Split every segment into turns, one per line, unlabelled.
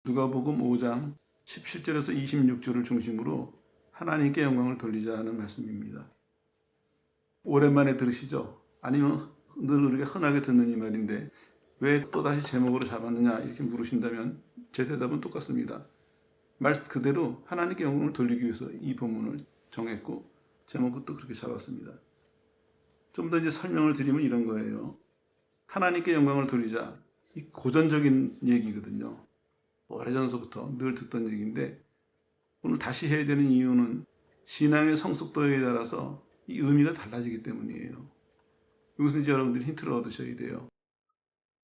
누가복음 5장 17절에서 26절을 중심으로 하나님께 영광을 돌리자 하는 말씀입니다. 오랜만에 들으시죠? 아니면 늘 우리가 흔하게 듣는 이 말인데 왜 또다시 제목으로 잡았느냐 이렇게 물으신다면 제 대답은 똑같습니다. 말 그대로 하나님께 영광을 돌리기 위해서 이 본문을 정했고 제목도 그렇게 잡았습니다. 좀 더 이제 설명을 드리면 이런 거예요. 하나님께 영광을 돌리자. 이 고전적인 얘기거든요. 오래전서부터 늘 듣던 얘기인데 오늘 다시 해야 되는 이유는 신앙의 성숙도에 따라서 이 의미가 달라지기 때문이에요. 여기서 이제 여러분들이 힌트를 얻으셔야 돼요.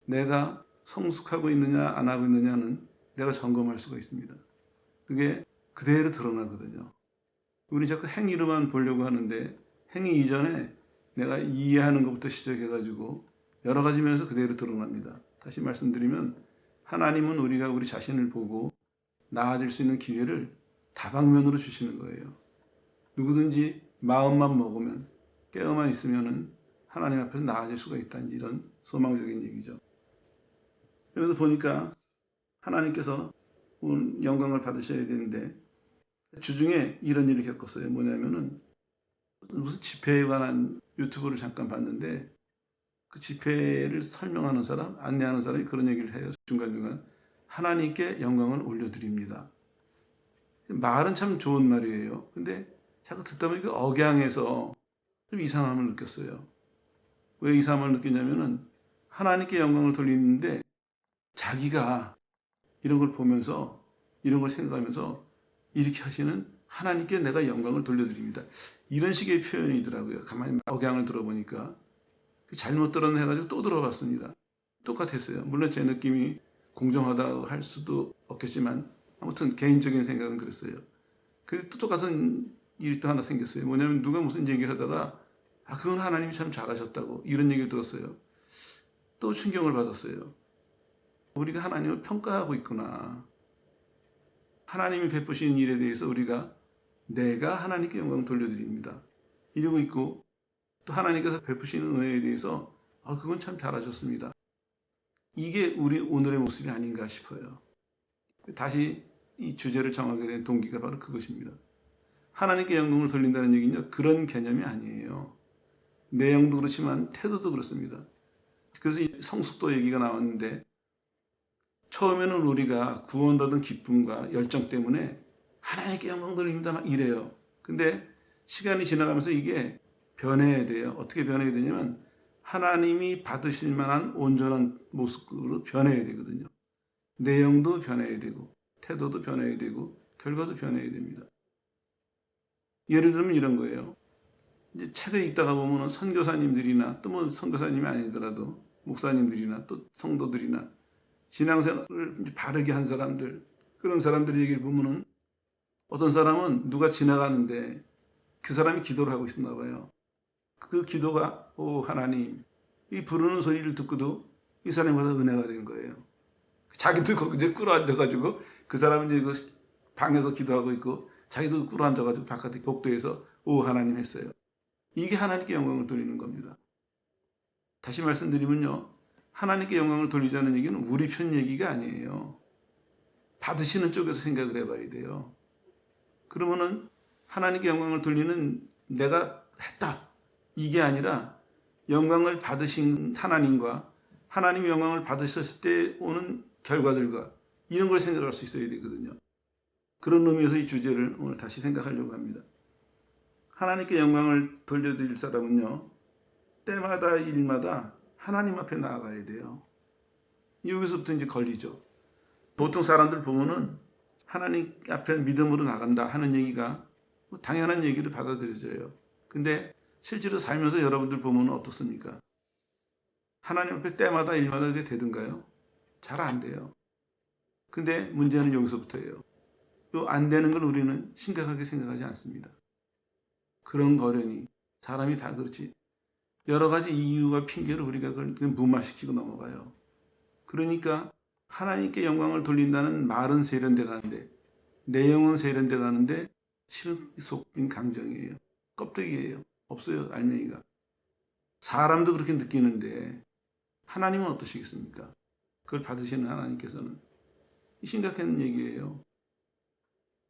내가 성숙하고 있느냐 안 하고 있느냐는 내가 점검할 수가 있습니다. 그게 그대로 드러나거든요. 우리 자꾸 행위로만 보려고 하는데 행위 이전에 내가 이해하는 것부터 시작해가지고 여러 가지 면에서 그대로 드러납니다. 다시 말씀드리면 하나님은 우리가 우리 자신을 보고 나아질 수 있는 기회를 다방면으로 주시는 거예요. 누구든지 마음만 먹으면 깨어만 있으면 하나님 앞에서 나아질 수가 있다는 이런 소망적인 얘기죠. 여기서 보니까 하나님께서 영광을 받으셔야 되는데 주중에 이런 일을 겪었어요. 뭐냐면은 무슨 집회에 관한 유튜브를 잠깐 봤는데 그 집회를 설명하는 사람, 안내하는 사람이 그런 얘기를 해요. 중간중간 하나님께 영광을 올려드립니다. 말은 참 좋은 말이에요. 근데 자꾸 듣다 보니까 억양에서 좀 이상함을 느꼈어요. 왜 이상함을 느꼈냐면은 하나님께 영광을 돌리는데 자기가 이런 걸 보면서 이런 걸 생각하면서 이렇게 하시는 하나님께 내가 영광을 돌려드립니다. 이런 식의 표현이더라고요. 가만히 억양을 들어보니까 잘못 들었네 해가지고 또 들어봤습니다. 똑같았어요. 물론 제 느낌이 공정하다고 할 수도 없겠지만 아무튼 개인적인 생각은 그랬어요. 그래서 또 똑같은 일이 또 하나 생겼어요. 뭐냐면 누가 무슨 얘기를 하다가 그건 하나님이 참 잘하셨다고 이런 얘기를 들었어요. 또 충격을 받았어요. 우리가 하나님을 평가하고 있구나. 하나님이 베푸신 일에 대해서 우리가 내가 하나님께 영광 돌려드립니다. 이러고 있고 또 하나님께서 베푸시는 은혜에 대해서 그건 참 잘하셨습니다. 이게 우리 오늘의 모습이 아닌가 싶어요. 다시 이 주제를 정하게 된 동기가 바로 그것입니다. 하나님께 영광을 돌린다는 얘기는요, 그런 개념이 아니에요. 내용도 그렇지만 태도도 그렇습니다. 그래서 이 성숙도 얘기가 나왔는데 처음에는 우리가 구원받은 기쁨과 열정 때문에 하나님께 영광 돌립니다 막 이래요. 근데 시간이 지나가면서 이게 변해야 돼요. 어떻게 변해야 되냐면 하나님이 받으실 만한 온전한 모습으로 변해야 되거든요. 내용도 변해야 되고 태도도 변해야 되고 결과도 변해야 됩니다. 예를 들면 이런 거예요. 이제 책을 읽다가 보면 선교사님들이나 또 뭐 선교사님이 아니더라도 목사님들이나 또 성도들이나 신앙생활을 바르게 한 사람들, 그런 사람들 얘기를 보면은 어떤 사람은 누가 지나가는데 그 사람이 기도를 하고 있었나 봐요. 그 기도가 하나님, 이 부르는 소리를 듣고도 이 사람보다 은혜가 된 거예요. 자기도 거기 이제 꿇어앉아가지고 그 사람은 이제 그 방에서 기도하고 있고 자기도 꿇어앉아가지고 바깥에 복도에서 하나님 했어요. 이게 하나님께 영광을 돌리는 겁니다. 다시 말씀드리면요, 하나님께 영광을 돌리자는 얘기는 우리 편 얘기가 아니에요. 받으시는 쪽에서 생각을 해봐야 돼요. 그러면은 하나님께 영광을 돌리는 내가 했다, 이게 아니라 영광을 받으신 하나님과 하나님의 영광을 받으셨을 때 오는 결과들과 이런 걸 생각할 수 있어야 되거든요. 그런 의미에서 이 주제를 오늘 다시 생각하려고 합니다. 하나님께 영광을 돌려드릴 사람은요, 때마다 일마다 하나님 앞에 나아가야 돼요. 여기서부터 이제 걸리죠. 보통 사람들 보면은 하나님 앞에 믿음으로 나간다 하는 얘기가 당연한 얘기를 받아들여져요. 근데 실제로 살면서 여러분들 보면 어떻습니까? 하나님 앞에 때마다 일마다 그게 되든가요? 잘 안 돼요. 근데 문제는 여기서부터예요. 또 안 되는 걸 우리는 심각하게 생각하지 않습니다. 그런 거려니 사람이 다 그렇지. 여러 가지 이유와 핑계로 우리가 그걸 무마시키고 넘어가요. 그러니까 하나님께 영광을 돌린다는 말은 세련돼 가는데 내용은 세련돼 가는데 실은 속인 강정이에요. 껍데기예요. 없어요, 알맹이가. 사람도 그렇게 느끼는데 하나님은 어떠시겠습니까? 그걸 받으시는 하나님께서는 심각한 얘기예요.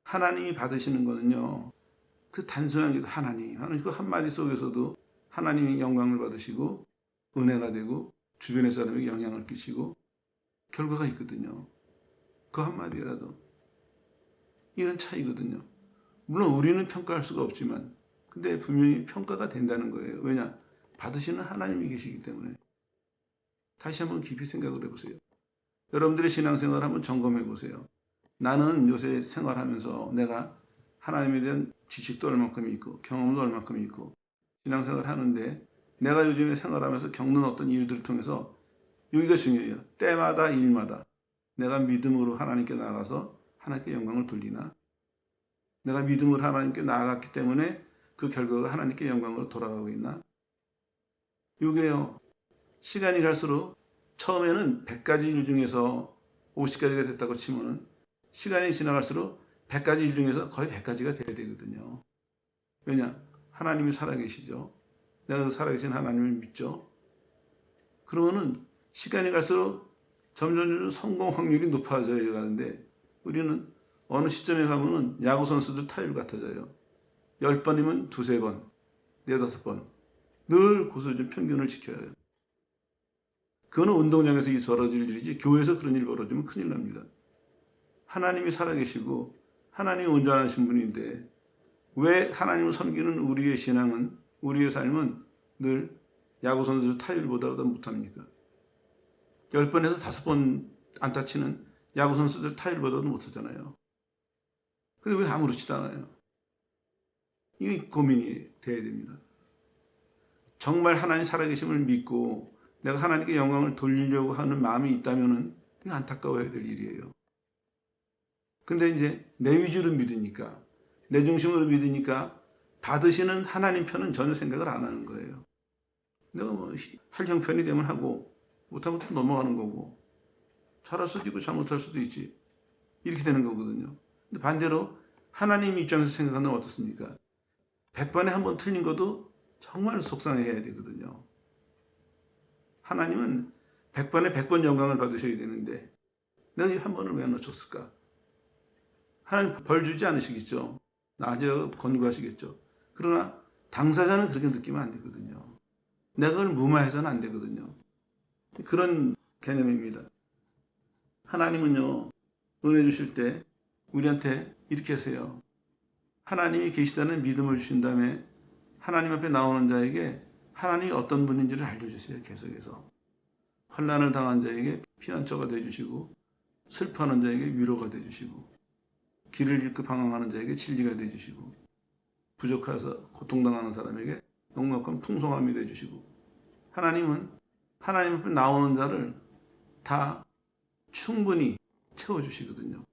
하나님이 받으시는 거는요, 그 단순한 게 하나님 그 한마디 속에서도 하나님이 영광을 받으시고 은혜가 되고 주변의 사람에게 영향을 끼치고 결과가 있거든요. 그 한마디라도 이런 차이거든요. 물론 우리는 평가할 수가 없지만 근데 분명히 평가가 된다는 거예요. 왜냐? 받으시는 하나님이 계시기 때문에. 다시 한번 깊이 생각을 해보세요. 여러분들의 신앙생활을 한번 점검해 보세요. 나는 요새 생활하면서 내가 하나님에 대한 지식도 얼마큼 있고 경험도 얼마큼 있고 신앙생활을 하는데 내가 요즘에 생활하면서 겪는 어떤 일들을 통해서 여기가 중요해요. 때마다 일마다 내가 믿음으로 하나님께 나아가서 하나님께 영광을 돌리나? 내가 믿음으로 하나님께 나아갔기 때문에 그 결과가 하나님께 영광으로 돌아가고 있나? 이게요. 시간이 갈수록 처음에는 100가지 일 중에서 50가지가 됐다고 치면은 시간이 지나갈수록 100가지 일 중에서 거의 100가지가 돼야 되거든요. 왜냐? 하나님이 살아계시죠. 내가 그 살아계신 하나님을 믿죠. 그러면은 시간이 갈수록 점점 성공 확률이 높아져 가는데 우리는 어느 시점에 가면은 야구 선수들 타율 같아져요. 10번이면 두세 번, 네다섯 번. 늘 고수준 평균을 지켜야 해요. 그거는 운동장에서 벌어질 일이지 교회에서 그런 일 벌어지면 큰일 납니다. 하나님이 살아계시고 하나님이 온전하신 분인데 왜 하나님을 섬기는 우리의 신앙은 우리의 삶은 늘 야구 선수 타율보다 못합니까? 10번에서 5번 안타 치는 야구 선수들 타율보다도 못하잖아요. 근데 왜 아무렇지도 않아요? 이게 고민이 돼야 됩니다. 정말 하나님 살아계심을 믿고 내가 하나님께 영광을 돌리려고 하는 마음이 있다면 이거 안타까워야 될 일이에요. 근데 이제 내 위주로 믿으니까 내 중심으로 믿으니까 받으시는 하나님 편은 전혀 생각을 안 하는 거예요. 내가 뭐 할 형편이 되면 하고 못하면 또 넘어가는 거고 잘할 수도 있고 잘못할 수도 있지 이렇게 되는 거거든요. 근데 반대로 하나님 입장에서 생각하면 어떻습니까? 100번에 한 번 틀린 것도 정말 속상해야 되거든요. 하나님은 100번에 100번 영광을 받으셔야 되는데 내가 이 한 번을 왜 놓쳤을까? 하나님 벌 주지 않으시겠죠. 나아져 권고하시겠죠. 그러나 당사자는 그렇게 느끼면 안 되거든요. 내가 그걸 무마해서는 안 되거든요. 그런 개념입니다. 하나님은요. 은혜 주실 때 우리한테 이렇게 하세요. 하나님이 계시다는 믿음을 주신 다음에 하나님 앞에 나오는 자에게 하나님이 어떤 분인지를 알려주세요. 계속해서. 환난을 당한 자에게 피난처가 되어주시고 슬퍼하는 자에게 위로가 되어주시고 길을 잃고 방황하는 자에게 진리가 되어주시고 부족해서 고통당하는 사람에게 넉넉한 풍성함이 되어주시고 하나님은 하나님 앞에 나오는 자를 다 충분히 채워주시거든요.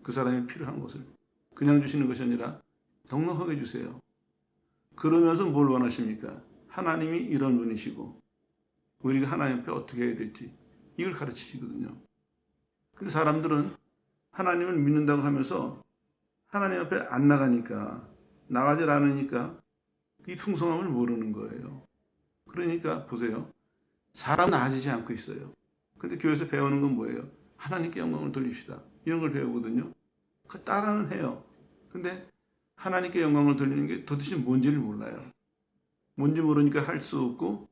그 사람이 필요한 것을 그냥 주시는 것이 아니라 넉넉하게 주세요. 그러면서 뭘 원하십니까? 하나님이 이런 분이시고 우리가 하나님 앞에 어떻게 해야 될지 이걸 가르치시거든요. 근데 사람들은 하나님을 믿는다고 하면서 하나님 앞에 안 나가니까 나가질 않으니까 이 풍성함을 모르는 거예요. 그러니까 보세요. 사람 나아지지 않고 있어요. 근데 교회에서 배우는 건 뭐예요? 하나님께 영광을 돌립시다. 이런 걸 배우거든요. 그 따라는 해요. 근데 하나님께 영광을 돌리는 게 도대체 뭔지를 몰라요. 뭔지 모르니까 할 수 없고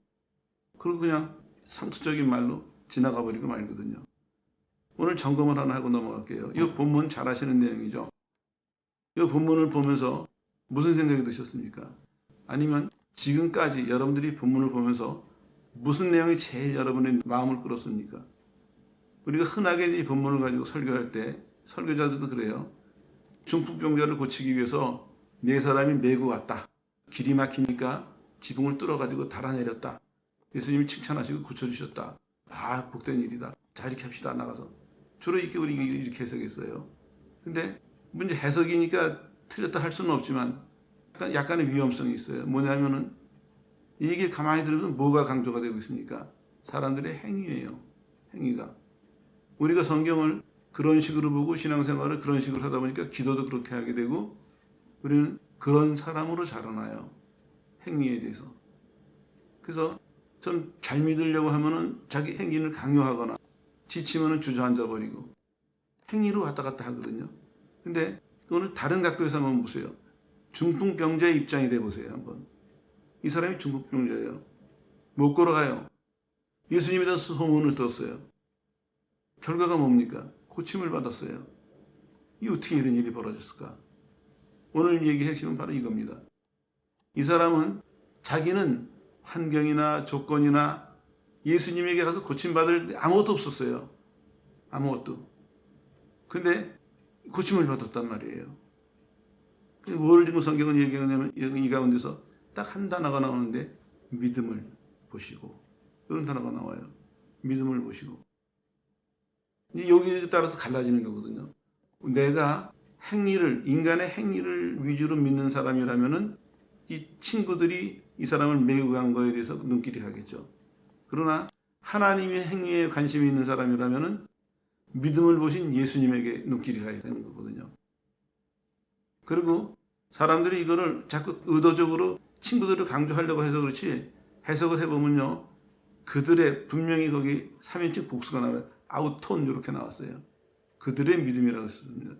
그리고 그냥 상투적인 말로 지나가 버리고 말거든요. 오늘 점검을 하나 하고 넘어갈게요. 이 본문 잘 아시는 내용이죠. 이 본문을 보면서 무슨 생각이 드셨습니까? 아니면 지금까지 여러분들이 본문을 보면서 무슨 내용이 제일 여러분의 마음을 끌었습니까? 우리가 흔하게 이 본문을 가지고 설교할 때 설교자들도 그래요. 중풍병자를 고치기 위해서 네 사람이 메고 왔다. 길이 막히니까 지붕을 뚫어가지고 달아내렸다. 예수님이 칭찬하시고 고쳐주셨다. 아, 복된 일이다. 자, 이렇게 합시다. 나가서. 주로 이렇게 우리 이렇게 해석했어요. 근데 문제 해석이니까 틀렸다 할 수는 없지만 약간의 위험성이 있어요. 뭐냐면은 이 얘기를 가만히 들으면 뭐가 강조가 되고 있습니까? 사람들의 행위예요. 행위가. 우리가 성경을 그런 식으로 보고 신앙생활을 그런 식으로 하다 보니까 기도도 그렇게 하게 되고 우리는 그런 사람으로 자라나요. 행위에 대해서. 그래서 좀 잘 믿으려고 하면은 자기 행위를 강요하거나 지치면은 주저앉아 버리고 행위로 왔다 갔다 하거든요. 근데 오늘 다른 각도에서 한번 보세요. 중풍병자의 입장이 돼 보세요. 한번. 이 사람이 중풍병자예요. 못 걸어가요. 예수님에 대한 소문을 들었어요. 결과가 뭡니까? 고침을 받았어요. 이 어떻게 이런 일이 벌어졌을까? 오늘 얘기 핵심은 바로 이겁니다. 이 사람은 자기는 환경이나 조건이나 예수님에게 가서 고침받을 아무것도 없었어요. 아무것도. 근데 고침을 받았단 말이에요. 뭘 지금 성경은 얘기하냐면 이 가운데서 딱 한 단어가 나오는데 믿음을 보시고 이런 단어가 나와요. 믿음을 보시고. 여기에 따라서 갈라지는 거거든요. 내가 행위를 인간의 행위를 위주로 믿는 사람이라면은 이 친구들이 이 사람을 매우 한 거에 대해서 눈길이 가겠죠. 그러나 하나님의 행위에 관심이 있는 사람이라면은 믿음을 보신 예수님에게 눈길이 가야 되는 거거든요. 그리고 사람들이 이거를 자꾸 의도적으로 친구들을 강조하려고 해서 그렇지 해석을 해보면요. 그들의 분명히 거기 3인칭 복수가 나와요. 아우톤 이렇게 나왔어요. 그들의 믿음이라고 했습니다.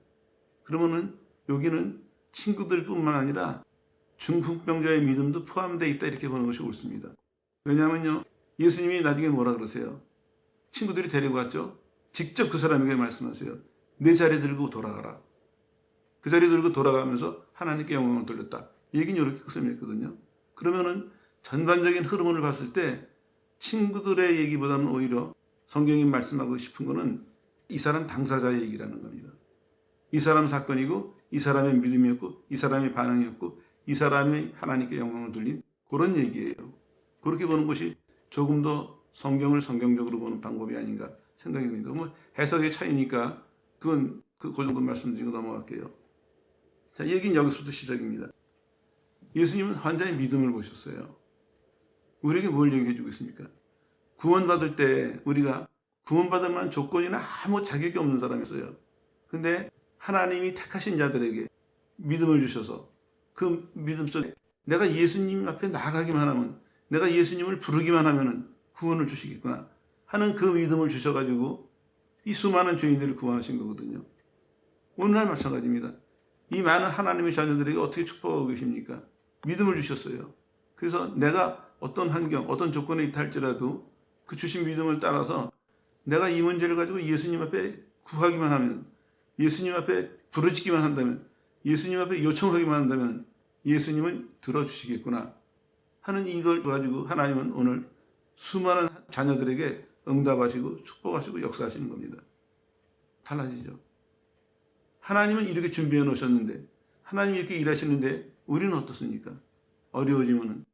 그러면은 여기는 친구들뿐만 아니라 중풍병자의 믿음도 포함되어 있다 이렇게 보는 것이 옳습니다. 왜냐하면요. 예수님이 나중에 뭐라 그러세요? 친구들이 데리고 왔죠. 직접 그 사람에게 말씀하세요. 내 자리 들고 돌아가라. 그 자리 들고 돌아가면서 하나님께 영광을 돌렸다. 얘기는 이렇게 끝맺거든요. 그러면은 전반적인 흐름을 봤을 때 친구들의 얘기보다는 오히려 성경이 말씀하고 싶은 거는 이 사람 당사자의 얘기라는 겁니다. 이 사람 사건이고 이 사람의 믿음이었고 이 사람의 반응이었고 이 사람이 하나님께 영광을 돌린 그런 얘기예요. 그렇게 보는 것이 조금 더 성경을 성경적으로 보는 방법이 아닌가 생각이 듭니다. 뭐 해석의 차이니까 그건 그 정도 말씀드리고 넘어갈게요. 자, 얘기는 여기서부터 시작입니다. 예수님은 환자의 믿음을 보셨어요. 우리에게 뭘 얘기해 주고 있습니까? 구원받을 때 우리가 구원받을 만한 조건이나 아무 자격이 없는 사람이었어요. 근데 하나님이 택하신 자들에게 믿음을 주셔서 그 믿음 속에 내가 예수님 앞에 나가기만 하면 내가 예수님을 부르기만 하면 구원을 주시겠구나 하는 그 믿음을 주셔가지고 이 수많은 죄인들을 구원하신 거거든요. 오늘날 마찬가지입니다. 이 많은 하나님의 자녀들에게 어떻게 축복하고 계십니까? 믿음을 주셨어요. 그래서 내가 어떤 환경, 어떤 조건에 있다 할지라도 그 주신 믿음을 따라서 내가 이 문제를 가지고 예수님 앞에 구하기만 하면, 예수님 앞에 부르짖기만 한다면, 예수님 앞에 요청하기만 한다면 예수님은 들어주시겠구나 하는 이걸 가지고 하나님은 오늘 수많은 자녀들에게 응답하시고 축복하시고 역사하시는 겁니다. 달라지죠. 하나님은 이렇게 준비해 놓으셨는데 하나님이 이렇게 일하시는데 우리는 어떻습니까? 어려워지면은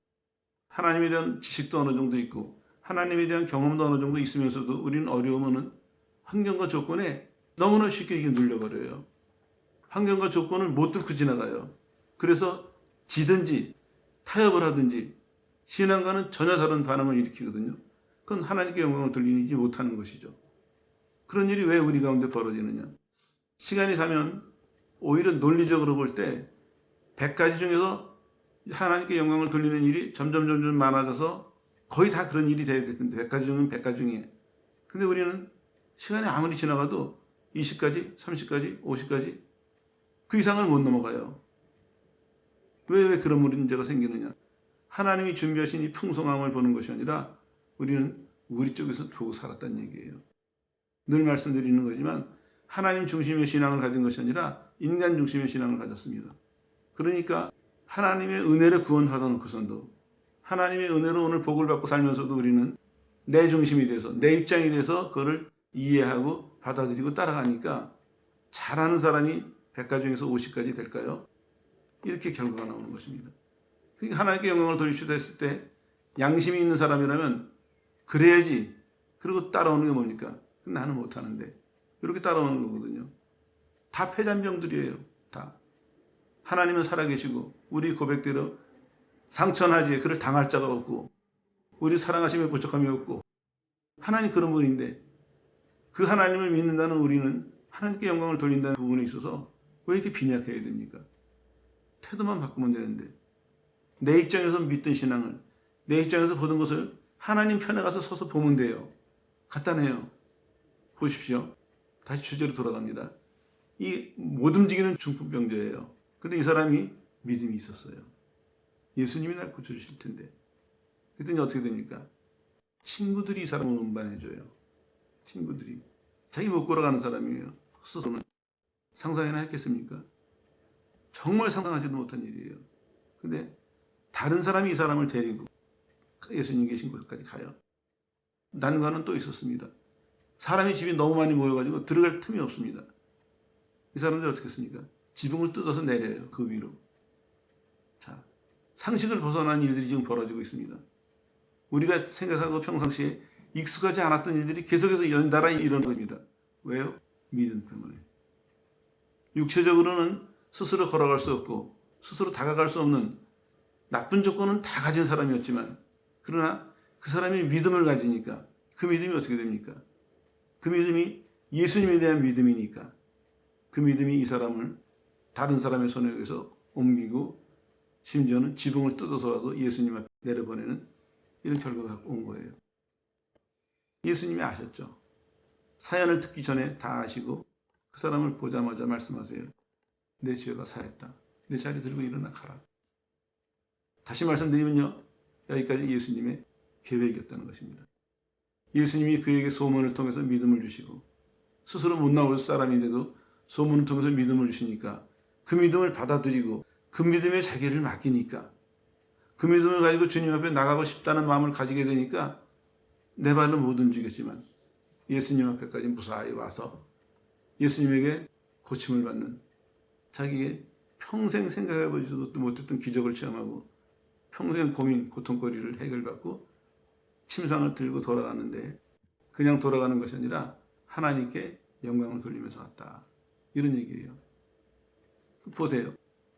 하나님에 대한 지식도 어느 정도 있고 하나님에 대한 경험도 어느 정도 있으면서도 우리는 어려우면은 환경과 조건에 너무나 쉽게 이게 눌려버려요. 환경과 조건을 못 뚫고 지나가요. 그래서 지든지 타협을 하든지 신앙과는 전혀 다른 반응을 일으키거든요. 그건 하나님께 영광을 돌리지 못하는 것이죠. 그런 일이 왜 우리 가운데 벌어지느냐? 시간이 가면 오히려 논리적으로 볼 때 100가지 중에서 하나님께 영광을 돌리는 일이 점점 많아져서 거의 다 그런 일이 돼야 될 텐데 100가지 중은 100가지 중에. 근데 우리는 시간이 아무리 지나가도 20가지, 30가지, 50가지 그 이상을 못 넘어가요. 왜 그런 문제가 생기느냐? 하나님이 준비하신 이 풍성함을 보는 것이 아니라 우리는 우리 쪽에서 보고 살았다는 얘기예요. 늘 말씀드리는 거지만 하나님 중심의 신앙을 가진 것이 아니라 인간 중심의 신앙을 가졌습니다. 그러니까 하나님의 은혜를 구원받아 놓고선도 하나님의 은혜로 오늘 복을 받고 살면서도 우리는 내 중심이 돼서 내 입장이 돼서 그거를 이해하고 받아들이고 따라가니까 잘하는 사람이 100가지 중에서 50가지 될까요? 이렇게 결과가 나오는 것입니다. 그러니까 하나님께 영광을 돌리시다 했을 때 양심이 있는 사람이라면 그래야지. 그리고 따라오는 게 뭡니까? 나는 못하는데. 이렇게 따라오는 거거든요. 다 패잔병들이에요. 다. 하나님은 살아계시고 우리 고백대로 상천하지에 그를 당할 자가 없고 우리 사랑하심에 부족함이 없고 하나님 그런 분인데 그 하나님을 믿는다는 우리는 하나님께 영광을 돌린다는 부분에 있어서 왜 이렇게 빈약해야 됩니까? 태도만 바꾸면 되는데 내 입장에서 믿던 신앙을 내 입장에서 보던 것을 하나님 편에 가서 서서 보면 돼요. 간단해요. 보십시오. 다시 주제로 돌아갑니다. 이 못 움직이는 중풍병자예요. 근데 이 사람이 믿음이 있었어요. 예수님이 날 고쳐주실 텐데. 그랬더니 어떻게 됩니까? 친구들이 이 사람을 운반해줘요. 친구들이. 자기 못 걸어가는 사람이에요. 스스로는. 상상이나 했겠습니까? 정말 상상하지도 못한 일이에요. 근데 다른 사람이 이 사람을 데리고 예수님 계신 곳까지 가요. 난관은 또 있었습니다. 사람이 집이 너무 많이 모여가지고 들어갈 틈이 없습니다. 이 사람들이 어떻게 했습니까? 지붕을 뜯어서 내려요. 그 위로. 자, 상식을 벗어난 일들이 지금 벌어지고 있습니다. 우리가 생각하고 평상시에 익숙하지 않았던 일들이 계속해서 연달아 일어나고 있습니다. 왜요? 믿음 때문에. 육체적으로는 스스로 걸어갈 수 없고 스스로 다가갈 수 없는 나쁜 조건은 다 가진 사람이었지만, 그러나 그 사람이 믿음을 가지니까 그 믿음이 어떻게 됩니까? 그 믿음이 예수님에 대한 믿음이니까 그 믿음이 이 사람을 다른 사람의 손에 의해서 옮기고 심지어는 지붕을 뜯어서라도 예수님 앞에 내려보내는 이런 결과가 온 거예요. 예수님이 아셨죠. 사연을 듣기 전에 다 아시고 그 사람을 보자마자 말씀하세요. 내 죄가 사했다. 내 자리 들고 일어나 가라. 다시 말씀드리면요, 여기까지 예수님의 계획이었다는 것입니다. 예수님이 그에게 소문을 통해서 믿음을 주시고 스스로 못 나올 사람인데도 소문을 통해서 믿음을 주시니까 그 믿음을 받아들이고 그 믿음에 자기를 맡기니까 그 믿음을 가지고 주님 앞에 나가고 싶다는 마음을 가지게 되니까 내 발은 못 움직였지만 예수님 앞에까지 무사히 와서 예수님에게 고침을 받는, 자기의 평생 생각해보지도 못했던 기적을 체험하고 평생 고민, 고통거리를 해결받고 침상을 들고 돌아가는데 그냥 돌아가는 것이 아니라 하나님께 영광을 돌리면서 왔다. 이런 얘기예요. 보세요.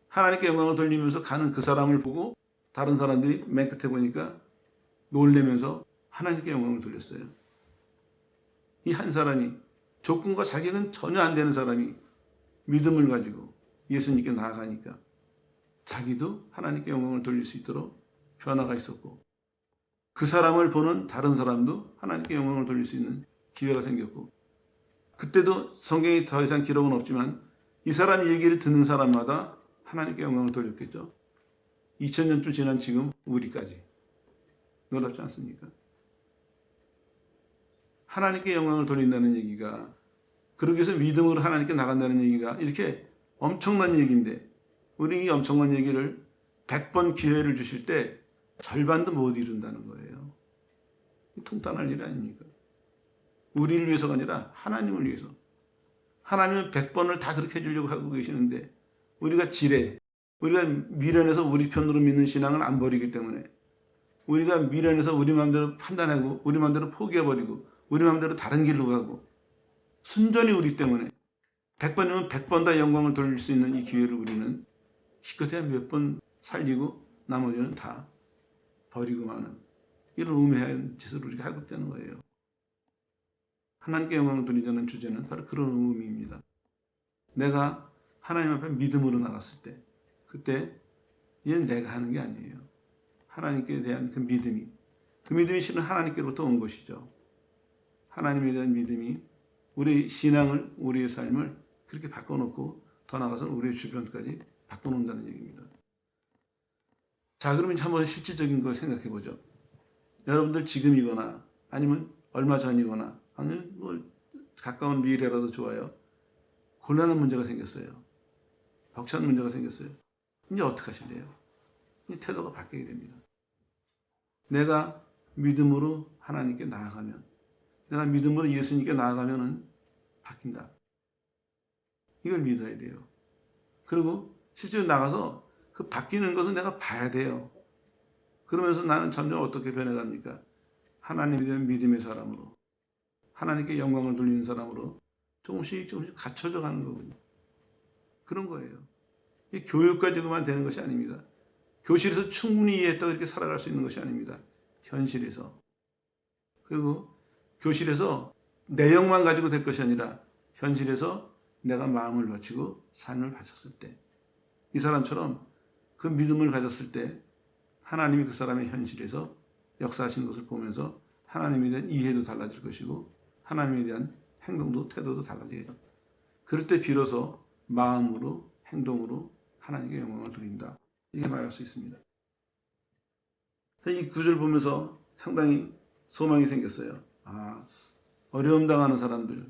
하나님께 영광을 돌리면서 가는 그 사람을 보고 다른 사람들이 맨 끝에 보니까 놀래면서 하나님께 영광을 돌렸어요. 이 한 사람이, 조건과 자격은 전혀 안 되는 사람이 믿음을 가지고 예수님께 나아가니까 자기도 하나님께 영광을 돌릴 수 있도록 변화가 있었고, 그 사람을 보는 다른 사람도 하나님께 영광을 돌릴 수 있는 기회가 생겼고, 그때도 성경에 더 이상 기록은 없지만 이 사람 얘기를 듣는 사람마다 하나님께 영광을 돌렸겠죠. 2000년쯤 지난 지금 우리까지. 놀랍지 않습니까? 하나님께 영광을 돌린다는 얘기가, 그러기 위해서 믿음으로 하나님께 나간다는 얘기가 이렇게 엄청난 얘기인데, 우리 이 엄청난 얘기를 100번 기회를 주실 때 절반도 못 이룬다는 거예요. 통탄할 일 아닙니까? 우리를 위해서가 아니라 하나님을 위해서. 하나님은 100번을 다 그렇게 해주려고 하고 계시는데 우리가 우리가 미련해서 우리 편으로 믿는 신앙을 안 버리기 때문에, 우리가 미련해서 우리 마음대로 판단하고 우리 마음대로 포기해버리고 우리 마음대로 다른 길로 가고 순전히 우리 때문에 100번이면 100번 다 영광을 돌릴 수 있는 이 기회를 우리는 기껏해야 몇 번 살리고 나머지는 다 버리고 마는 이런 우매한 짓을 우리가 하고 있다는 거예요. 하나님께 영광을 돌리자는 주제는 바로 그런 의미입니다. 내가 하나님 앞에 믿음으로 나갔을 때, 그때 이는 내가 하는 게 아니에요. 하나님께 대한 그 믿음이 실은 하나님께로부터 온 것이죠. 하나님에 대한 믿음이 우리 신앙을, 우리의 삶을 그렇게 바꿔놓고 더 나아가서 우리의 주변까지 바꿔놓는다는 얘기입니다. 자, 그러면 한번 실질적인 걸 생각해 보죠. 여러분들 지금이거나 아니면 얼마 전이거나 아니면 뭐 가까운 미래라도 좋아요. 곤란한 문제가 생겼어요. 벅찬 문제가 생겼어요. 이제 어떻게 하실래요? 이 태도가 바뀌게 됩니다. 내가 믿음으로 하나님께 나아가면, 내가 믿음으로 예수님께 나아가면은 바뀐다. 이걸 믿어야 돼요. 그리고 실제로 나가서 그 바뀌는 것은 내가 봐야 돼요. 그러면서 나는 점점 어떻게 변해갑니까? 하나님에 대한 믿음의 사람으로, 하나님께 영광을 돌리는 사람으로 조금씩 갖춰져 가는 거군요. 그런 거예요. 이 교육 가지고만 되는 것이 아닙니다. 교실에서 충분히 이해했다고 이렇게 살아갈 수 있는 것이 아닙니다. 현실에서. 그리고 교실에서 내용만 가지고 될 것이 아니라 현실에서 내가 마음을 바치고 삶을 바쳤을 때, 이 사람처럼 그 믿음을 가졌을 때 하나님이 그 사람의 현실에서 역사하시는 것을 보면서 하나님에 대한 이해도 달라질 것이고 하나님에 대한 행동도 태도도 달라지겠죠. 그럴 때 비로소 마음으로 행동으로 하나님께 영광을 돌린다. 이게 말할 수 있습니다. 이 구절 보면서 상당히 소망이 생겼어요. 어려움 당하는 사람들,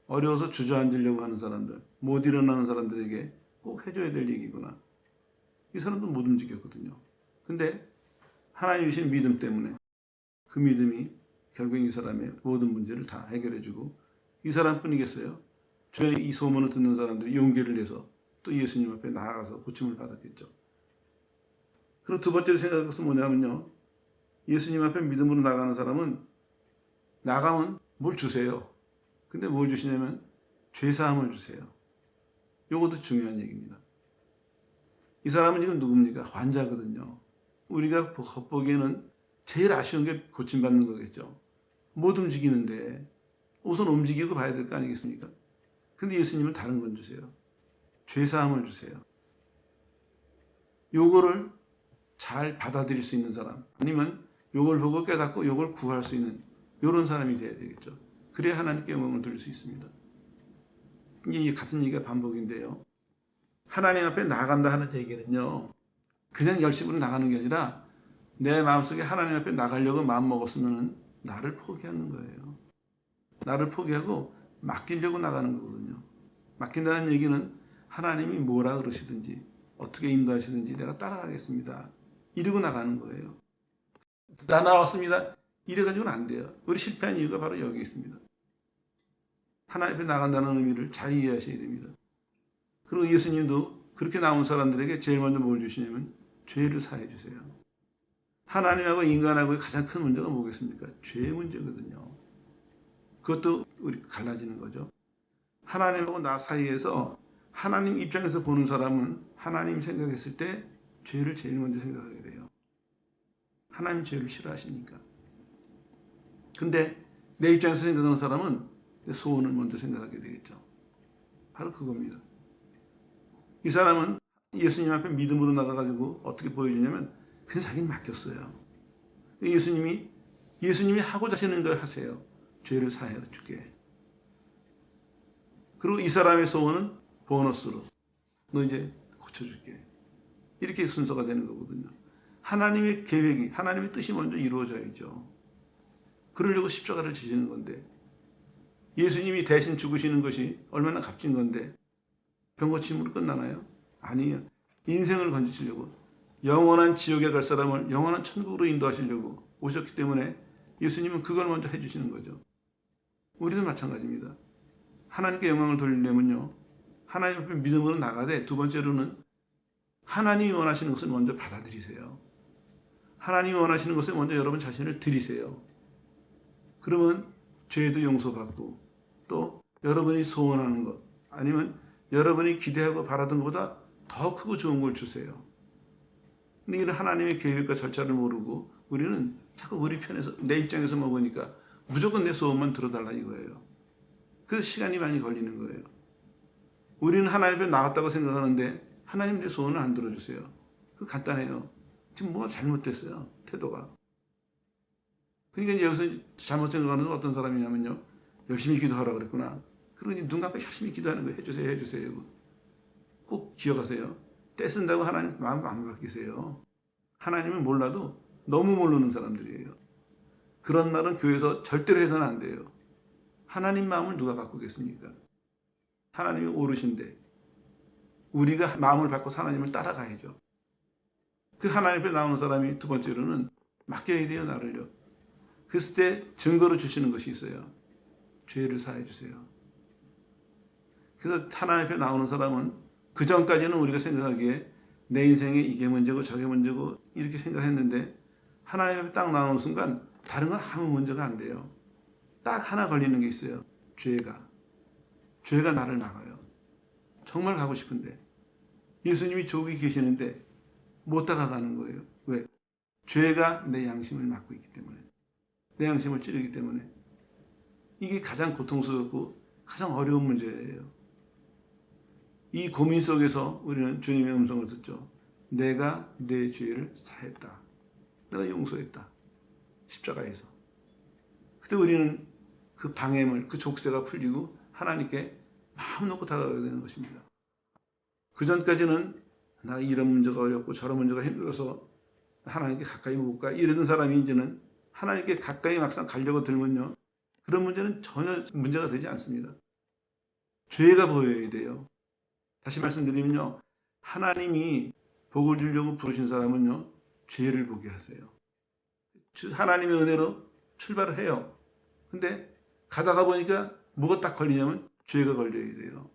어려워서 주저앉으려고 하는 사람들, 못 일어나는 사람들에게 꼭 해줘야 될 얘기구나. 이 사람도 못 움직였거든요. 근데 하나님 주신 믿음 때문에 그 믿음이 결국 이 사람의 모든 문제를 다 해결해주고, 이 사람뿐이겠어요? 주변에 이 소문을 듣는 사람들이 용기를 내서 또 예수님 앞에 나아가서 고침을 받았겠죠. 그리고 두 번째로 생각할 것은 뭐냐면요, 예수님 앞에 믿음으로 나가는 사람은 나가면 뭘 주세요. 근데 뭘 주시냐면 죄사함을 주세요. 이것도 중요한 얘기입니다. 이 사람은 지금 누굽니까? 환자거든요. 우리가 겉보기에는 제일 아쉬운 게 고침받는 거겠죠. 못 움직이는데 우선 움직이고 봐야 될 거 아니겠습니까? 근데 예수님은 다른 건 주세요. 죄사함을 주세요. 요거를 잘 받아들일 수 있는 사람, 아니면 요걸 보고 깨닫고 요걸 구할 수 있는 요런 사람이 돼야 되겠죠. 그래야 하나님께 영광을 돌릴 수 있습니다. 이게 같은 얘기가 반복인데요. 하나님 앞에 나간다 하는 얘기는요, 그냥 열심으로 나가는 게 아니라 내 마음속에 하나님 앞에 나가려고 마음먹었으면 나를 포기하는 거예요. 나를 포기하고 맡기려고 나가는 거거든요. 맡긴다는 얘기는 하나님이 뭐라 그러시든지 어떻게 인도하시든지 내가 따라가겠습니다. 이러고 나가는 거예요. 다 나왔습니다. 이래가지고는 안 돼요. 우리 실패한 이유가 바로 여기 있습니다. 하나님 앞에 나간다는 의미를 잘 이해하셔야 됩니다. 그리고 예수님도 그렇게 나온 사람들에게 제일 먼저 뭘 주시냐면 죄를 사해 주세요. 하나님하고 인간하고의 가장 큰 문제가 뭐겠습니까? 죄의 문제거든요. 그것도 우리 갈라지는 거죠. 하나님하고 나 사이에서 하나님 입장에서 보는 사람은 하나님 생각했을 때 죄를 제일 먼저 생각하게 돼요. 하나님 죄를 싫어하시니까. 근데 내 입장에서 생각하는 사람은 내 소원을 먼저 생각하게 되겠죠. 바로 그겁니다. 이 사람은 예수님 앞에 믿음으로 나가가지고 어떻게 보여주냐면 그냥 자기는 맡겼어요. 예수님이 하고자 하시는 걸 하세요. 죄를 사해 줄게. 그리고 이 사람의 소원은 보너스로 너 이제 고쳐줄게. 이렇게 순서가 되는 거거든요. 하나님의 계획이, 하나님의 뜻이 먼저 이루어져야죠. 그러려고 십자가를 지시는 건데, 예수님이 대신 죽으시는 것이 얼마나 값진 건데 병고침으로 끝나나요? 아니에요. 인생을 건지시려고, 영원한 지옥에 갈 사람을 영원한 천국으로 인도하시려고 오셨기 때문에 예수님은 그걸 먼저 해주시는 거죠. 우리도 마찬가지입니다. 하나님께 영광을 돌리려면요, 하나님 앞에 믿음으로 나가되, 두 번째로는 하나님이 원하시는 것을 먼저 받아들이세요. 하나님이 원하시는 것을 먼저 여러분 자신을 드리세요. 그러면 죄도 용서받고, 또 여러분이 소원하는 것, 아니면 여러분이 기대하고 바라던 것보다 더 크고 좋은 걸 주세요. 근데 이런 하나님의 계획과 절차를 모르고 우리는 자꾸 우리 편에서, 내 입장에서만 보니까 무조건 내 소원만 들어달라 이거예요. 그래서 시간이 많이 걸리는 거예요. 우리는 하나님 앞에 나갔다고 생각하는데 하나님 내 소원을 안 들어주세요. 그 간단해요. 지금 뭐가 잘못됐어요. 태도가. 그러니까 이제 여기서 잘못 생각하는 어떤 사람이냐면요, 열심히 기도하라 그랬구나. 그러니 눈 감고 열심히 기도하는 거 해주세요, 해주세요. 꼭 기억하세요. 떼쓴다고 하나님 마음 안 바뀌세요. 하나님은 몰라도 너무 모르는 사람들이에요. 그런 말은 교회에서 절대로 해서는 안 돼요. 하나님 마음을 누가 바꾸겠습니까? 하나님이 오르신데 우리가 마음을 바꿔서 하나님을 따라가야죠. 그 하나님 앞에 나오는 사람이 두 번째로는 맡겨야 돼요, 나를요. 그랬을 때 증거로 주시는 것이 있어요. 죄를 사해 주세요. 그래서 하나님 앞에 나오는 사람은 그 전까지는 우리가 생각하기에 내 인생에 이게 문제고 저게 문제고 이렇게 생각했는데, 하나님 앞에 딱 나오는 순간 다른 건 아무 문제가 안 돼요. 딱 하나 걸리는 게 있어요. 죄가 나를 막아요. 정말 가고 싶은데 예수님이 저기 계시는데 못 다가가는 거예요. 왜? 죄가 내 양심을 막고 있기 때문에, 내 양심을 찌르기 때문에. 이게 가장 고통스럽고 가장 어려운 문제예요. 이 고민 속에서 우리는 주님의 음성을 듣죠. 내가 내 죄를 사했다. 내가 용서했다. 십자가에서. 그때 우리는 그 방해물, 그 족쇄가 풀리고 하나님께 마음 놓고 다가가게 되는 것입니다. 그 전까지는 나 이런 문제가 어렵고 저런 문제가 힘들어서 하나님께 가까이 못 가 이러던 사람이 이제는 하나님께 가까이 막상 가려고 들면요, 그런 문제는 전혀 문제가 되지 않습니다. 죄가 보여야 돼요. 다시 말씀드리면요, 하나님이 복을 주려고 부르신 사람은요, 죄를 보게 하세요. 하나님의 은혜로 출발을 해요. 근데 가다가 보니까 뭐가 딱 걸리냐면 죄가 걸려야 돼요.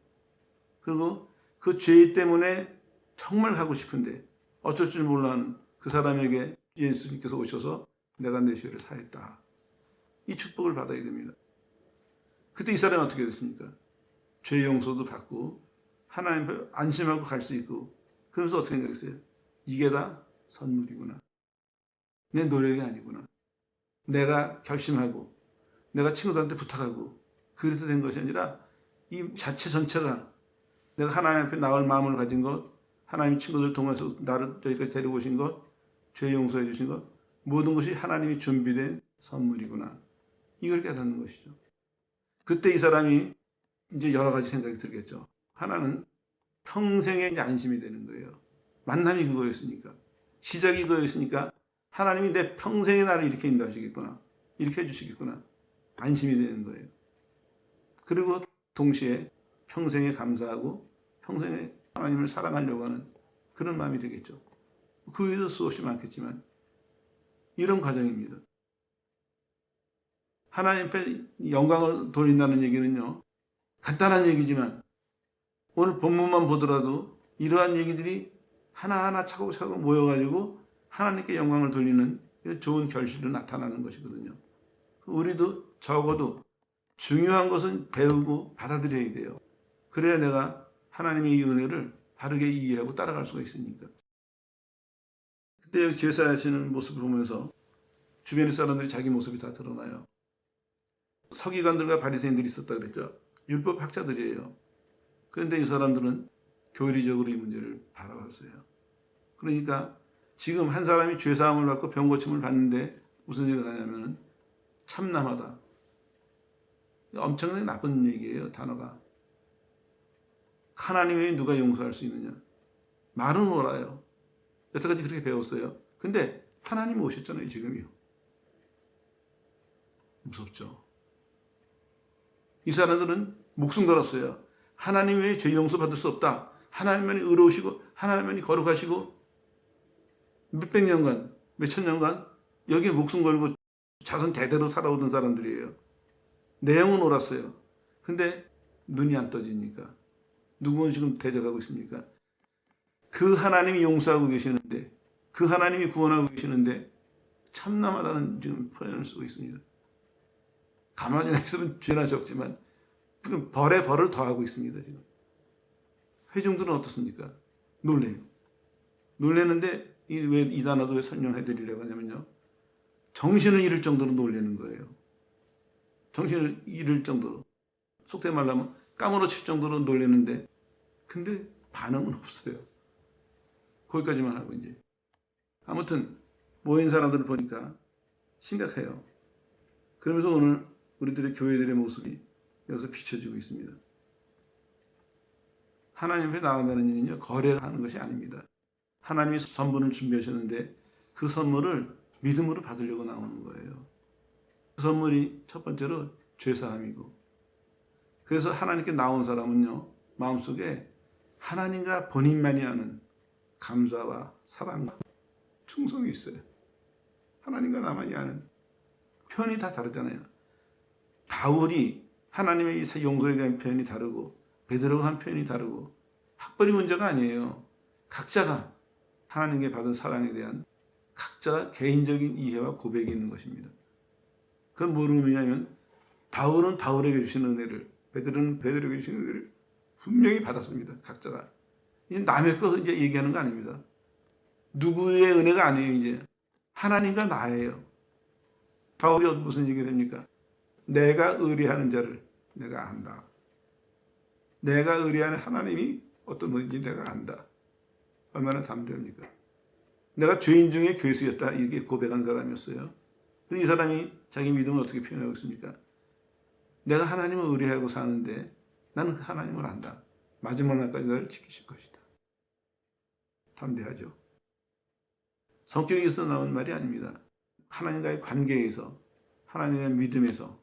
그리고 그 죄 때문에 정말 가고 싶은데 어쩔 줄 몰라하는 그 사람에게 예수님께서 오셔서 내가 내 죄를 사했다, 이 축복을 받아야 됩니다. 그때 이 사람이 어떻게 됐습니까? 죄 용서도 받고 하나님 앞에 안심하고 갈 수 있고, 그러면서 어떻게 생각했어요? 이게 다 선물이구나. 내 노력이 아니구나. 내가 결심하고 내가 친구들한테 부탁하고 그래서 된 것이 아니라 이 자체 전체가 내가 하나님 앞에 나올 마음을 가진 것, 하나님 친구들 통해서 나를 여기까지 데리고 오신 것, 죄 용서해 주신 것, 모든 것이 하나님이 준비된 선물이구나. 이걸 깨닫는 것이죠. 그때 이 사람이 이제 여러 가지 생각이 들겠죠. 하나는 평생의 안심이 되는 거예요. 만남이 그거였으니까. 시작이 그거였으니까 하나님이 내 평생의 나를 이렇게 인도하시겠구나. 이렇게 해주시겠구나. 안심이 되는 거예요. 그리고 동시에 평생에 감사하고 평생에 하나님을 사랑하려고 하는 그런 마음이 되겠죠. 그 외에도 수없이 많겠지만 이런 과정입니다. 하나님 앞에 영광을 돌린다는 얘기는요, 간단한 얘기지만 오늘 본문만 보더라도 이러한 얘기들이 하나하나 차곡차곡 모여가지고 하나님께 영광을 돌리는 좋은 결실로 나타나는 것이거든요. 우리도 적어도 중요한 것은 배우고 받아들여야 돼요. 그래야 내가 하나님의 이 은혜를 바르게 이해하고 따라갈 수가 있으니까. 그때 여기 제사하시는 모습을 보면서 주변의 사람들이 자기 모습이 다 드러나요. 서기관들과 바리새인들이 있었다 그랬죠. 율법 학자들이에요. 그런데 이 사람들은 교리적으로 이 문제를 바라봤어요. 그러니까 지금 한 사람이 죄사함을 받고 병고침을 받는데 무슨 얘기가 나냐면 참남하다. 엄청나게 나쁜 얘기예요, 단어가. 하나님 외에 누가 용서할 수 있느냐. 말은 옳아요. 여태까지 그렇게 배웠어요. 근데 하나님 오셨잖아요, 지금이요. 무섭죠. 이 사람들은 목숨 걸었어요. 하나님 외에 죄 용서 받을 수 없다. 하나님만이 의로우시고 하나님만이 거룩하시고 몇백 년간, 몇천 년간 여기에 목숨 걸고 작은 대대로 살아오던 사람들이에요. 내용은 옳았어요. 근데 눈이 안 떠지니까 누구는 지금 대적하고 있습니까? 그 하나님이 용서하고 계시는데, 그 하나님이 구원하고 계시는데 참남하다는 지금 표현을 쓰고 있습니다. 가만히 있으면 죄나 적지만 벌에 벌을 더하고 있습니다. 지금 회중들은 어떻습니까? 놀래요. 놀래는데 왜 이 단어도 왜 설명해 드리려고 하냐면요, 정신을 잃을 정도로 놀라는 거예요. 정신을 잃을 정도로, 속된 말로 하면 까무러칠 정도로 놀라는데 근데 반응은 없어요. 거기까지만 하고 이제 아무튼 모인 사람들을 보니까 심각해요. 그러면서 오늘 우리들의 교회들의 모습이 여기서 비춰지고 있습니다. 하나님 앞에 나간다는 일은요, 거래하는 것이 아닙니다. 하나님이 선물을 준비하셨는데 그 선물을 믿음으로 받으려고 나오는 거예요. 그 선물이 첫 번째로 죄사함이고, 그래서 하나님께 나온 사람은요, 마음속에 하나님과 본인만이 아는 감사와 사랑과 충성이 있어요. 하나님과 나만이 아는. 표현이 다 다르잖아요. 바울이 하나님의 이 용서에 대한 표현이 다르고 베드로가 한 표현이 다르고 학벌이 문제가 아니에요. 각자가 하나님께 받은 사랑에 대한 각자 개인적인 이해와 고백이 있는 것입니다. 그건 뭐를 의미냐면 바울은 바울에게 주신 은혜를, 베드로는 베드로에게 주신 은혜를 분명히 받았습니다. 각자가. 이제 남의 거 이제 얘기하는 거 아닙니다. 누구의 은혜가 아니에요. 이제 하나님과 나예요. 바울이 무슨 얘기를 합니까? 내가 의뢰하는 자를 내가 안다. 내가 의뢰하는 하나님이 어떤 분인지 내가 안다. 얼마나 담대합니까? 내가 죄인 중에 괴수였다. 이렇게 고백한 사람이었어요. 이 사람이 자기 믿음을 어떻게 표현하고 있습니까? 내가 하나님을 의뢰하고 사는데 나는 그 하나님을 안다. 마지막 날까지 나를 지키실 것이다. 담대하죠. 성격에서 나온 말이 아닙니다. 하나님과의 관계에서, 하나님의 믿음에서,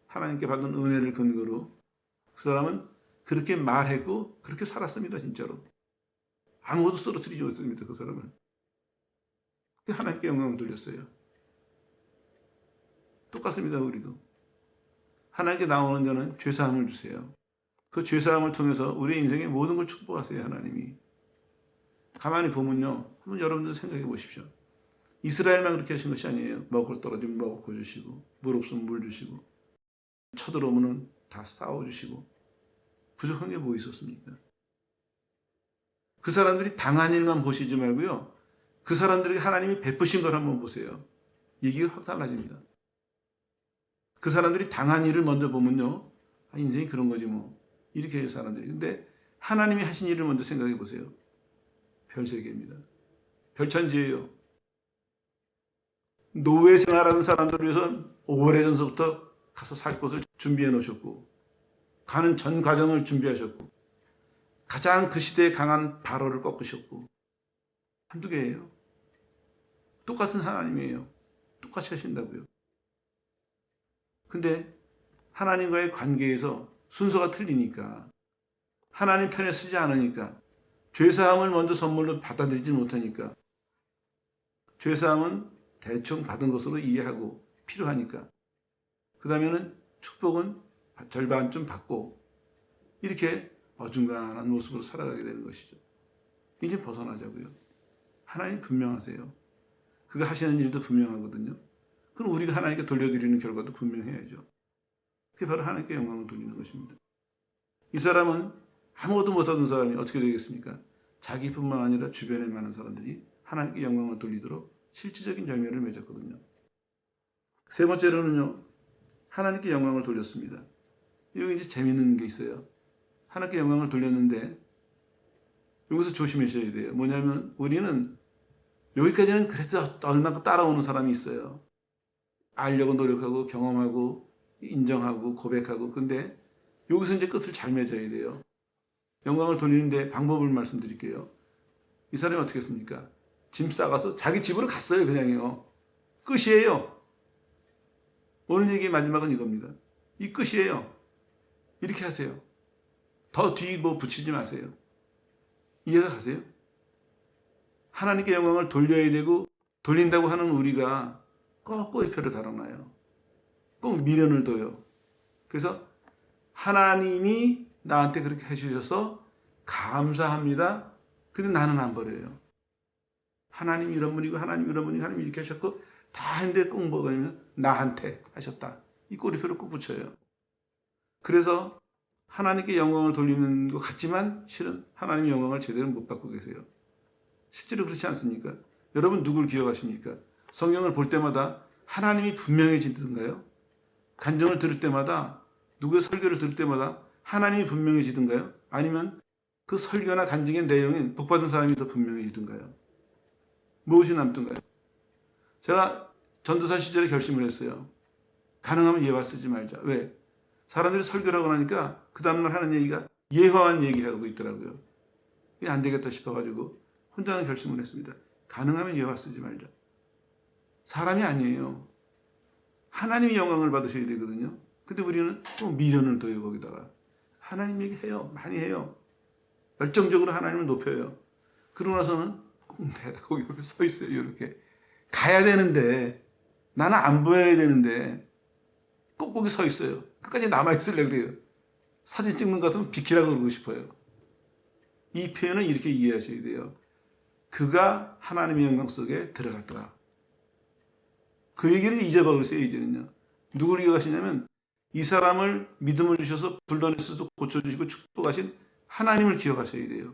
하나님께 받은 은혜를 근거로 그 사람은 그렇게 말했고 그렇게 살았습니다. 진짜로. 아무것도 쓰러뜨리지 못했습니다. 그 사람은. 하나님께 영광을 돌렸어요. 똑같습니다. 우리도. 하나님께 나오는 자는 죄사함을 주세요. 그 죄사함을 통해서 우리의 인생의 모든 걸 축복하세요. 하나님이. 가만히 보면요. 한번 여러분들 생각해 보십시오. 이스라엘만 그렇게 하신 것이 아니에요. 먹을 떨어지면 먹고 주시고, 물 없으면 물 주시고, 쳐들어오면 다 싸워주시고. 부족한 게 뭐 있었습니까? 그 사람들이 당한 일만 보시지 말고요. 그 사람들에게 하나님이 베푸신 걸 한번 보세요. 얘기가 확 달라집니다. 그 사람들이 당한 일을 먼저 보면요. 아, 인생이 그런 거지 뭐. 이렇게 해요, 사람들이. 근데 하나님이 하신 일을 먼저 생각해 보세요. 별세계입니다. 별천지예요. 노예 생활하는 사람들을 위해서 오래전서부터 가서 살 곳을 준비해 놓으셨고, 가는 전 과정을 준비하셨고, 가장 그 시대에 강한 바로를 꺾으셨고, 한두 개예요. 똑같은 하나님이에요. 똑같이 하신다고요. 근데 하나님과의 관계에서 순서가 틀리니까, 하나님 편에 쓰지 않으니까, 죄사함을 먼저 선물로 받아들이지 못하니까, 죄사함은 대충 받은 것으로 이해하고 필요하니까, 그 다음에는 축복은 절반쯤 받고, 이렇게 어중간한 모습으로 살아가게 되는 것이죠. 이제 벗어나자고요. 하나님 분명하세요. 그가 하시는 일도 분명하거든요. 그럼 우리가 하나님께 돌려드리는 결과도 분명해야죠. 그게 바로 하나님께 영광을 돌리는 것입니다. 이 사람은 아무것도 못하는 사람이 어떻게 되겠습니까? 자기뿐만 아니라 주변에 많은 사람들이 하나님께 영광을 돌리도록 실질적인 열매를 맺었거든요. 세 번째로는요. 하나님께 영광을 돌렸습니다. 여기 이제 재밌는 게 있어요. 하나님께 영광을 돌렸는데 여기서 조심하셔야 돼요. 뭐냐면 우리는 여기까지는 그래도 얼마나 따라오는 사람이 있어요. 알려고 노력하고 경험하고 인정하고 고백하고. 근데 여기서 이제 끝을 잘 맺어야 돼요. 영광을 돌리는데 방법을 말씀드릴게요. 이 사람이 어떻게 했습니까? 짐 싸가서 자기 집으로 갔어요. 그냥요. 끝이에요. 오늘 얘기의 마지막은 이겁니다. 이 끝이에요. 이렇게 하세요. 더 뒤 뭐 붙이지 마세요. 이해가 가세요? 하나님께 영광을 돌려야 되고 돌린다고 하는 우리가 꼭 꼬리표를 달아놔요. 꼭 미련을 둬요. 그래서 하나님이 나한테 그렇게 해주셔서 감사합니다. 근데 나는 안 버려요. 하나님 이런 분이고 하나님 이런 분이고 하나님 이렇게 하셨고 다 했는데 꼭 뭐냐면 나한테 하셨다. 이 꼬리표를 꼭 붙여요. 그래서 하나님께 영광을 돌리는 것 같지만 실은 하나님의 영광을 제대로 못 받고 계세요. 실제로 그렇지 않습니까? 여러분 누굴 기억하십니까? 성경을 볼 때마다 하나님이 분명해지던가요? 간증을 들을 때마다 누구의 설교를 들을 때마다 하나님이 분명해지던가요? 아니면 그 설교나 간증의 내용인 복받은 사람이 더 분명해지던가요? 무엇이 남던가요? 제가 전도사 시절에 결심을 했어요. 가능하면 예화 쓰지 말자. 왜? 사람들이 설교를 하고 나니까 그 다음날 하는 얘기가 예화만 얘기하고 있더라고요. 이게 안 되겠다 싶어가지고 혼자는 결심을 했습니다. 가능하면 예화 쓰지 말자. 사람이 아니에요. 하나님이 영광을 받으셔야 되거든요. 근데 우리는 또 미련을 둬요. 거기다가 하나님 얘기해요. 많이 해요. 열정적으로 하나님을 높여요. 그러고 나서는 거기 서 있어요. 이렇게 가야 되는데 나는 안 보여야 되는데 꼭 거기 서 있어요. 끝까지 남아있으려고 그래요. 사진 찍는 것 같으면 비키라고 그러고 싶어요. 이 표현은 이렇게 이해하셔야 돼요. 그가 하나님의 영광 속에 들어갔더라. 그 얘기를 잊어버리세요. 이제는요. 누구를 기억하시냐면 이 사람을 믿음을 주셔서 불던에서도 고쳐주시고 축복하신 하나님을 기억하셔야 돼요.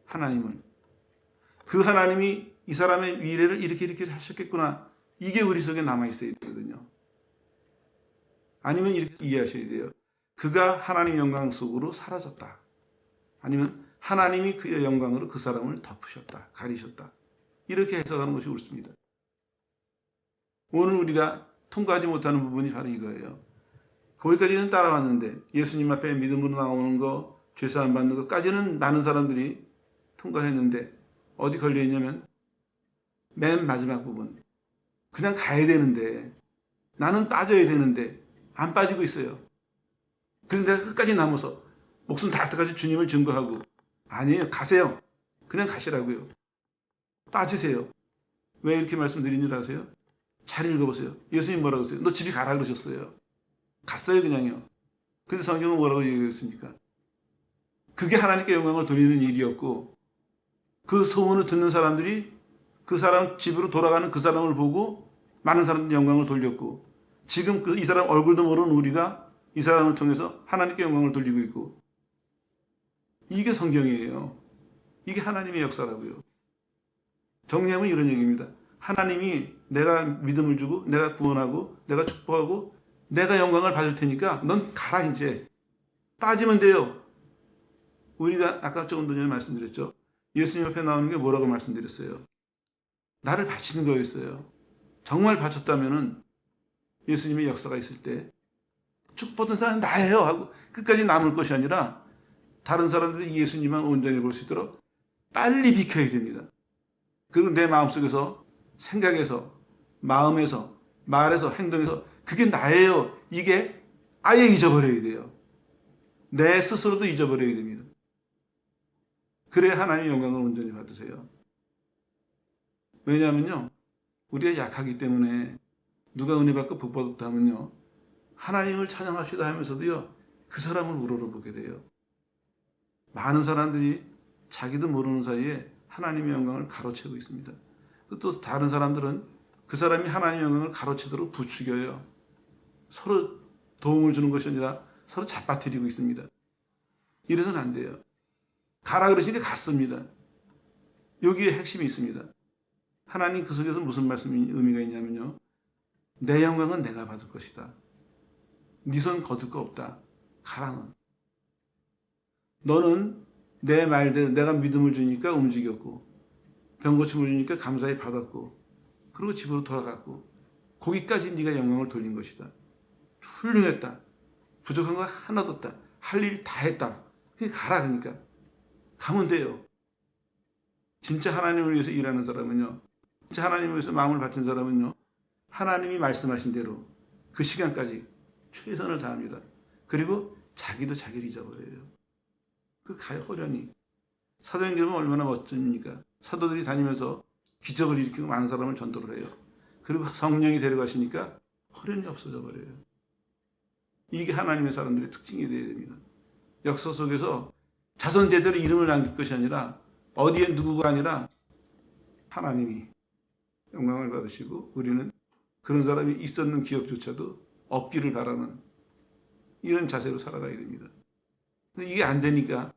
하나님을. 그 하나님이 이 사람의 미래를 이렇게 하셨겠구나. 이게 우리 속에 남아있어야 되거든요. 아니면 이렇게 이해하셔야 돼요. 그가 하나님 영광 속으로 사라졌다. 아니면 하나님이 그의 영광으로 그 사람을 덮으셨다. 가리셨다. 이렇게 해석하는 것이 옳습니다. 오늘 우리가 통과하지 못하는 부분이 바로 이거예요. 거기까지는 따라왔는데 예수님 앞에 믿음으로 나오는 거, 죄사함 받는 것까지는 많은 사람들이 통과했는데 어디 걸려있냐면 맨 마지막 부분. 그냥 가야 되는데 나는 빠져야 되는데 안 빠지고 있어요. 그래서 내가 끝까지 남아서 목숨 닿을 때까지 주님을 증거하고 아니에요. 가세요. 그냥 가시라고요. 빠지세요. 왜 이렇게 말씀드린 줄 아세요? 잘 읽어보세요. 예수님 뭐라고 했어요? 너 집에 가라 그러셨어요. 갔어요 그냥요. 근데 성경은 뭐라고 얘기했습니까? 그게 하나님께 영광을 돌리는 일이었고 그 소문을 듣는 사람들이 그 사람 집으로 돌아가는 그 사람을 보고 많은 사람들이 영광을 돌렸고 지금 이 사람 얼굴도 모르는 우리가 이 사람을 통해서 하나님께 영광을 돌리고 있고 이게 성경이에요. 이게 하나님의 역사라고요. 정리하면 이런 얘기입니다. 하나님이 내가 믿음을 주고 내가 구원하고 내가 축복하고 내가 영광을 받을 테니까 넌 가라 이제. 빠지면 돼요. 우리가 아까 조금 전에 말씀드렸죠. 예수님 앞에 나오는 게 뭐라고 말씀드렸어요. 나를 바치는 거였어요. 정말 바쳤다면은 예수님의 역사가 있을 때 축복받은 사람은 나예요 하고 끝까지 남을 것이 아니라 다른 사람들이 예수님만 온전히 볼 수 있도록 빨리 비켜야 됩니다. 그리고 내 마음속에서 생각에서 마음에서 말에서 행동에서 그게 나예요. 이게 아예 잊어버려야 돼요. 내 스스로도 잊어버려야 됩니다. 그래야 하나님의 영광을 온전히 받으세요. 왜냐하면요. 우리가 약하기 때문에 누가 은혜 받고 복 받았다 하면요. 하나님을 찬양하시다 하면서도요. 그 사람을 우러러보게 돼요. 많은 사람들이 자기도 모르는 사이에 하나님의 영광을 가로채고 있습니다. 또 다른 사람들은 그 사람이 하나님의 영광을 가로채도록 부추겨요. 서로 도움을 주는 것이 아니라 서로 잡아뜨리고 있습니다. 이래서는 안 돼요. 가라 그러시니 갔습니다. 여기에 핵심이 있습니다. 하나님 그 속에서 무슨 말씀이 의미가 있냐면요. 내 영광은 내가 받을 것이다. 네 손 거둘 거 없다. 가라. 너는 내 말대로 내가 믿음을 주니까 움직였고 병고침을 주니까 감사히 받았고 그리고 집으로 돌아갔고 거기까지 네가 영광을 돌린 것이다. 훌륭했다. 부족한 거 하나도 없다. 할 일 다 했다. 가라 그러니까. 가면 돼요. 진짜 하나님을 위해서 일하는 사람은요. 진짜 하나님을 위해서 마음을 바친 사람은요. 하나님이 말씀하신 대로 그 시간까지 최선을 다합니다. 그리고 자기도 자기를 잊어버려요. 그 가요 호련히. 사도행전은 얼마나 멋집니까? 사도들이 다니면서 기적을 일으키고 많은 사람을 전도를 해요. 그리고 성령이 데려가시니까 호련히 없어져 버려요. 이게 하나님의 사람들의 특징이 되어야 됩니다. 역사 속에서 자손 제대로 이름을 남길 것이 아니라 어디에 누구가 아니라 하나님이 영광을 받으시고 우리는 그런 사람이 있었는 기억조차도 없기를 바라는 이런 자세로 살아가야 됩니다. 근데 이게 안 되니까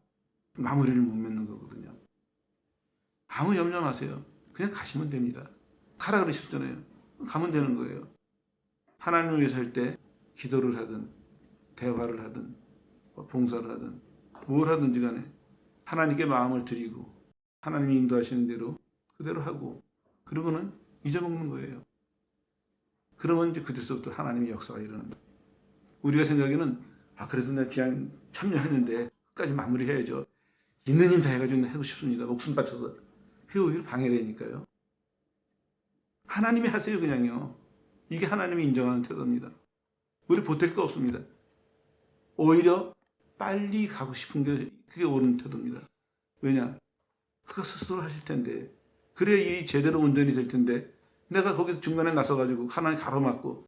마무리를 못 맺는 거거든요. 아무 염려 마세요. 그냥 가시면 됩니다. 가라 그러셨잖아요. 가면 되는 거예요. 하나님을 위해서 할 때 기도를 하든 대화를 하든 봉사를 하든 뭘 하든지 간에 하나님께 마음을 드리고 하나님이 인도하시는 대로 그대로 하고 그러고는 잊어먹는 거예요. 그러면 이제 그때서부터 하나님의 역사가 일어나는 거예요. 우리가 생각에는 그래도 내가 그냥 참여했는데 끝까지 마무리해야죠. 있는 힘 다 해가지고 하고 싶습니다. 목숨 바쳐서 회오히를 방해되니까요. 하나님이 하세요 그냥요. 이게 하나님이 인정하는 태도입니다. 우리 보탤 거 없습니다. 오히려 빨리 가고 싶은 게 그게 옳은 태도입니다. 왜냐? 그거 스스로 하실 텐데 그래야 일이 제대로 온전히 될 텐데 내가 거기 중간에 나서가지고 하나님 가로막고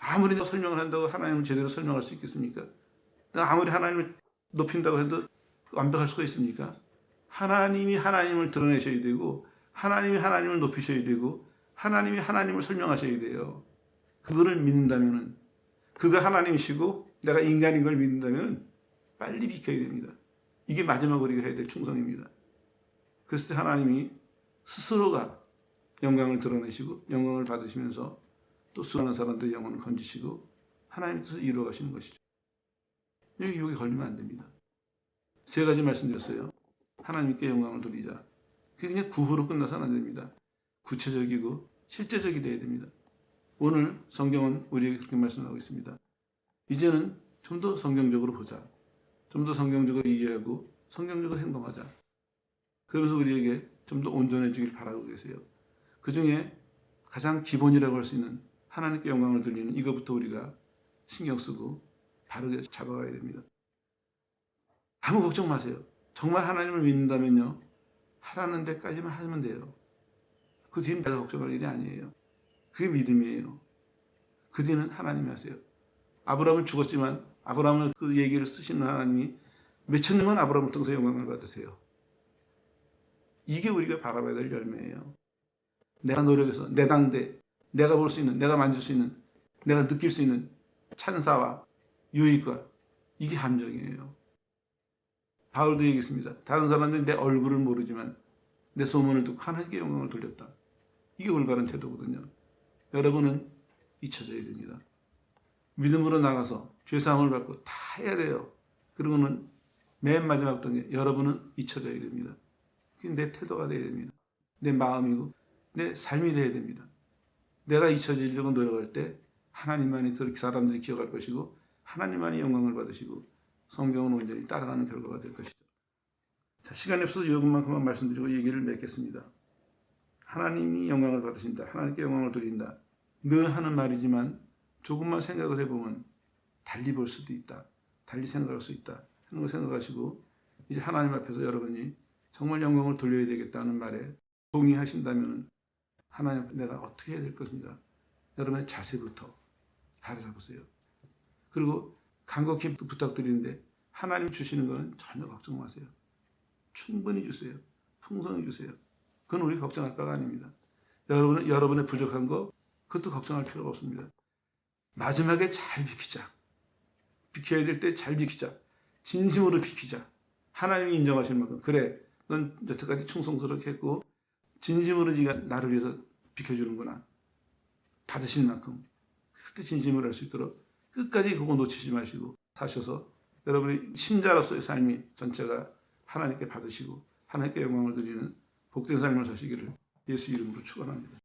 아무리 내가 설명을 한다고 하나님을 제대로 설명할 수 있겠습니까? 내가 아무리 하나님을 높인다고 해도 완벽할 수가 있습니까? 하나님이 하나님을 드러내셔야 되고 하나님이 하나님을 높이셔야 되고 하나님이 하나님을 설명하셔야 돼요. 그거를 믿는다면 그가 하나님이시고 내가 인간인 걸 믿는다면 빨리 비켜야 됩니다. 이게 마지막으로 우리가 해야 될 충성입니다. 그랬을 때 하나님이 스스로가 영광을 드러내시고 영광을 받으시면서 또 수많은 사람들의 영혼을 건지시고 하나님 뜻을 이루어 가시는 것이죠. 여기 걸리면 안 됩니다. 세 가지 말씀드렸어요. 하나님께 영광을 돌리자. 그게 그냥 구호로 끝나서는 안 됩니다. 구체적이고 실제적이 되어야 됩니다. 오늘 성경은 우리에게 그렇게 말씀하고 있습니다. 이제는 좀 더 성경적으로 보자. 좀 더 성경적으로 이해하고 성경적으로 행동하자. 그러면서 우리에게 좀 더 온전해지길 바라고 계세요. 그 중에 가장 기본이라고 할 수 있는 하나님께 영광을 돌리는 이것부터 우리가 신경 쓰고 바르게 잡아가야 됩니다. 아무 걱정 마세요. 정말 하나님을 믿는다면요, 하라는 데까지만 하면 돼요. 그 뒤는 내가 걱정할 일이 아니에요. 그게 믿음이에요. 그 뒤는 하나님이 하세요. 아브라함은 죽었지만 아브라함을 그 얘기를 쓰시는 하나님이 몇천 년만 아브라함을 통해서 영광을 받으세요. 이게 우리가 바라봐야 될 열매예요. 내가 노력해서 내 당대, 내가 볼 수 있는, 내가 만질 수 있는, 내가 느낄 수 있는 찬사와 유익과 이게 함정이에요. 바울도 얘기했습니다. 다른 사람들이 내 얼굴을 모르지만 내 소문을 듣고 하나님께 영광을 돌렸다. 이게 올바른 태도거든요. 여러분은 잊혀져야 됩니다. 믿음으로 나가서 죄사함을 받고 다 해야 돼요. 그러고는 맨 마지막 단계 여러분은 잊혀져야 됩니다. 그게 내 태도가 돼야 됩니다. 내 마음이고 내 삶이 돼야 됩니다. 내가 잊혀지려고 노력할 때 하나님만이 사람들이 기억할 것이고 하나님만이 영광을 받으시고 성경은 온전히 따라가는 결과가 될 것이죠. 자, 시간이 없어서 이것만큼만 말씀드리고 얘기를 맺겠습니다. 하나님이 영광을 받으신다. 하나님께 영광을 드린다. 늘 하는 말이지만 조금만 생각을 해보면 달리 볼 수도 있다. 달리 생각할 수 있다. 하는 걸 생각하시고 이제 하나님 앞에서 여러분이 정말 영광을 돌려야 되겠다는 말에 동의하신다면 하나님 앞에 내가 어떻게 해야 될 것인가. 여러분의 자세부터 바로잡으세요. 그리고 간곡히 부탁드리는데 하나님 주시는 것은 전혀 걱정 마세요. 충분히 주세요. 풍성히 주세요. 그건 우리 걱정할 바가 아닙니다. 여러분의 부족한 거 그것도 걱정할 필요가 없습니다. 마지막에 잘 비키자. 비켜야 될 때 잘 비키자. 진심으로 비키자. 하나님이 인정하시는 만큼 그래 넌 여태까지 충성스럽게 했고 진심으로 네가 나를 위해서 비켜주는구나. 받으실 만큼 그때 진심으로 할 수 있도록 끝까지 그거 놓치지 마시고 사셔서 여러분의 신자로서의 삶이 전체가 하나님께 받으시고 하나님께 영광을 드리는 복된 삶을 사시기를 예수 이름으로 축원합니다.